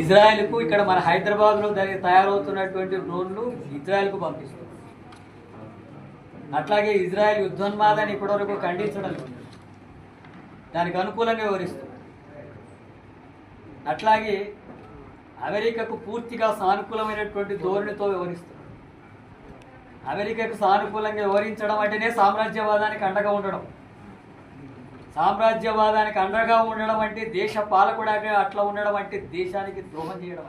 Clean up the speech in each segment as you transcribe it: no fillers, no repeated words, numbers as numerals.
ఇజ్రాయెల్కు ఇక్కడ మన హైదరాబాద్లో తయారవుతున్నటువంటి డ్రోన్లు ఇజ్రాయెల్కు పంపిస్తారు. అట్లాగే ఇజ్రాయెల్ యుద్ధోన్మాదాన్ని ఇప్పటివరకు ఖండించడం లేదు, దానికి అనుకూలంగా వివరిస్తుంది. అట్లాగే అమెరికాకు పూర్తిగా సానుకూలమైనటువంటి ధోరణితో వివరిస్తుంది. అమెరికాకు సానుకూలంగా వివరించడం అంటేనే సామ్రాజ్యవాదానికి అండగా ఉండడం. సామ్రాజ్యవాదానికి అండగా ఉండడం అంటే దేశ పాలకుడిగా అట్లా ఉండడం అంటే దేశానికి ద్రోహం చేయడం,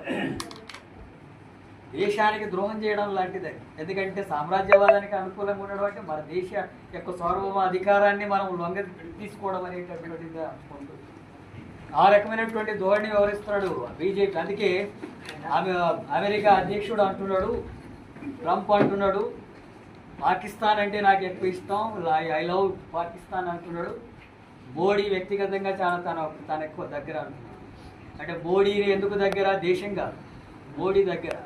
దేశానికి ద్రోహం చేయడం లాంటిది. ఎందుకంటే సామ్రాజ్యవాదానికి అనుకూలంగా ఉండడం అంటే మన దేశ యొక్క సార్వభౌమ అధికారాన్ని మనం లొంగ తీసుకోవడం అనేటటువంటిగా ఉంటుంది. ఆ రకమైనటువంటి ధోరణి వివరిస్తున్నాడు బీజేపీ. అందుకే అమెరికా అధ్యక్షుడు అంటున్నాడు, ట్రంప్ అంటున్నాడు, పాకిస్తాన్ అంటే నాకు ఎక్కువ ఇష్టం, ఐ లవ్ పాకిస్తాన్ అంటున్నాడు. మోడీ వ్యక్తిగతంగా చాలా తన ఎక్కువ దగ్గర అంటున్నాడు. అంటే మోడీని ఎందుకు దగ్గర? దేశం కాదు, మోడీ దగ్గర.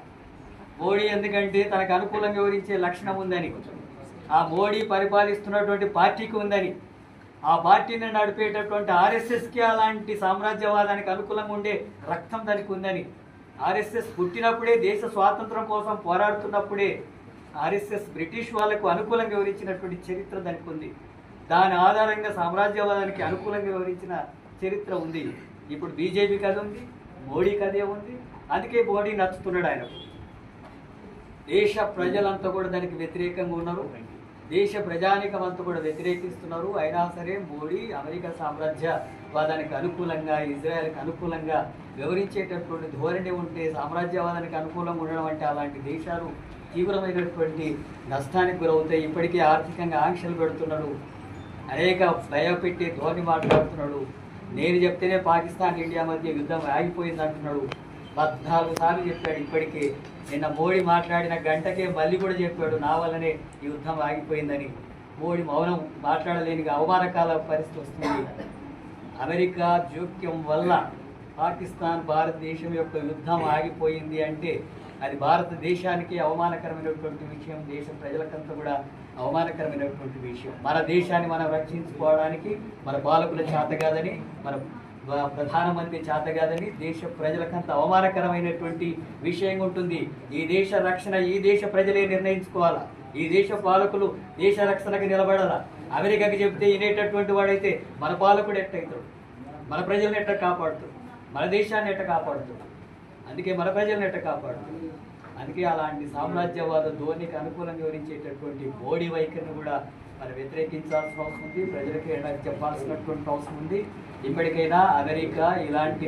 మోడీ ఎందుకంటే తనకు అనుకూలంగా వివరించే లక్షణం ఉందని, ఆ మోడీ పరిపాలిస్తున్నటువంటి పార్టీకి ఉందని, ఆ పార్టీని నడిపేటటువంటి ఆర్ఎస్ఎస్కి అలాంటి సామ్రాజ్యవాదానికి అనుకూలంగా ఉండే రక్తం దానికి ఉందని, ఆర్ఎస్ఎస్ పుట్టినప్పుడే దేశ స్వాతంత్రం కోసం పోరాడుతున్నప్పుడే ఆర్ఎస్ఎస్ బ్రిటిష్ వాళ్లకు అనుకూలంగా వివరించినటువంటి చరిత్ర దానికి ఉంది. దాని ఆధారంగా సామ్రాజ్యవాదానికి అనుకూలంగా వివరించిన చరిత్ర ఉంది. ఇప్పుడు బీజేపీకి అది ఉంది, మోడీకి అదే ఉంది. అందుకే మోడీ నచ్చుతున్నాడు ఆయనకు. దేశ ప్రజలంతా కూడా దానికి వ్యతిరేకంగా ఉన్నారు, దేశ ప్రజానికం అంతా కూడా వ్యతిరేకిస్తున్నారు. అయినా సరే మోడీ అమెరికా సామ్రాజ్యవాదానికి అనుకూలంగా, ఇజ్రాయెల్కి అనుకూలంగా వివరించేటటువంటి ధోరణి ఉంటే సామ్రాజ్యవాదానికి అనుకూలంగా ఉండడం అంటే అలాంటి దేశాలు తీవ్రమైనటువంటి నష్టానికి గురవుతాయి. ఇప్పటికే ఆర్థికంగా ఆంక్షలు పెడుతున్నాడు, అనేక భయపెట్టి ధోరణి మాట్లాడుతున్నాడు. నేను చెప్తేనే పాకిస్తాన్ ఇండియా మధ్య యుద్ధం ఆగిపోయింది అంటున్నాడు. 14 సార్లు చెప్పాడు. ఇప్పటికే నిన్న మోడీ మాట్లాడిన గంటకే మళ్ళీ కూడా చెప్పాడు, నా వల్లనే ఈ యుద్ధం ఆగిపోయిందని. మోడీ మౌనం, మాట్లాడలేని అవమానకాల పరిస్థితి వస్తుంది. అమెరికా జోక్యం వల్ల పాకిస్తాన్ భారతదేశం యొక్క యుద్ధం ఆగిపోయింది అంటే అది భారతదేశానికి అవమానకరమైనటువంటి విషయం, దేశ ప్రజలకంతా కూడా అవమానకరమైనటువంటి విషయం. మన దేశాన్ని మనం రక్షించుకోవడానికి మన పాలకుల చేత కాదని, మన ప్రధానమంత్రి చేత కాదని దేశ ప్రజలకంత అవమానకరమైనటువంటి విషయం ఉంటుంది. ఈ దేశ రక్షణ ఈ దేశ ప్రజలే నిర్ణయించుకోవాలా. ఈ దేశ పాలకులు దేశ రక్షణకు నిలబడాలా. అమెరికాకి చెప్తే వినేటటువంటి వాడైతే మన పాలకుడు ఎట్టయితాడు, మన ప్రజలను ఎట్ట కాపాడుతాడు, మన దేశాన్ని ఎట్ట కాపాడుతాడు, అందుకే మన ప్రజలను ఎట్ట కాపాడుతాడు. అందుకే అలాంటి సామ్రాజ్యవాద ధోరణికి అనుకూలంగా వివరించేటటువంటి మోడీ వైఖరిని కూడా మనం వ్యతిరేకించాల్సిన అవసరం ఉంది. ప్రజలకి చెప్పాల్సినటువంటి అవసరం ఉంది. ఇప్పటికైనా అమెరికా ఇలాంటి